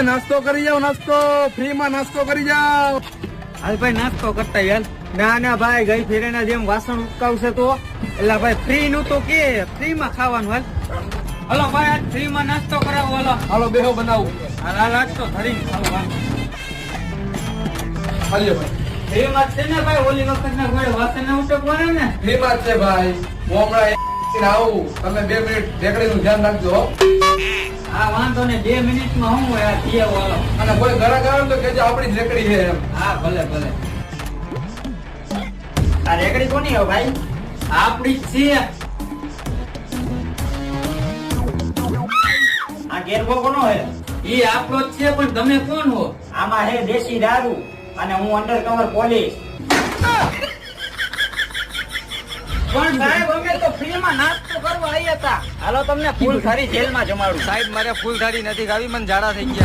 નાસ્તો કરી જાવ, નાસ્તો ફ્રી માં નાસ્તો કરી જાવ. હાલ ભાઈ નાસ્તો કરતા યાર. ના ભાઈ ગઈ ફેરેના જેમ વાસણ ઉટકાવશે તો એટલે ભાઈ ફ્રી નું તો કે ફ્રી માં ખાવાનું. હાલ હલો ભાઈ આજ ફ્રી માં નાસ્તો કરાવો. હાલો બેહો બનાવું. હાલ નાસ્તો ધરીને ખાવાનું. હાલ્યો ભાઈ. ફ્રી માં છે ને ભાઈ, ઓલી વખત ના કોઈ વાસણ ના ઉટકવાના ને. ફ્રી માં જ છે ભાઈ. હું હમણાં આવું, તમે 2 મિનિટ ઢેકડી નું ધ્યાન રાખજો હો. હા વાંધો ને 2 મિનિટમાં હું હોય આ થયા વાલો. અને કોઈ ઘણા કારણ તો કેજો આપણી જ રેકડી છે એમ. હા ભલે. આ રેકડી કોની હો ભાઈ? આપણી જ છે. આ ગેરબો કોનો હે? ઈ આપણો જ છે, પણ તમે કોણ હો? આમાં હે દેશી દારૂ અને હું અંડરકવર પોલીસ. પણ સાહેબ અમે તો ફ્રી માં નાસ્તો કરવા આવ્યા હતા. હાલો તમને ફૂલ સારી જેલમાં જમાડું. સાહેબ મારે ફૂલ થાળી નથી ખાવી, મને ઝાડા થઈ ગયા.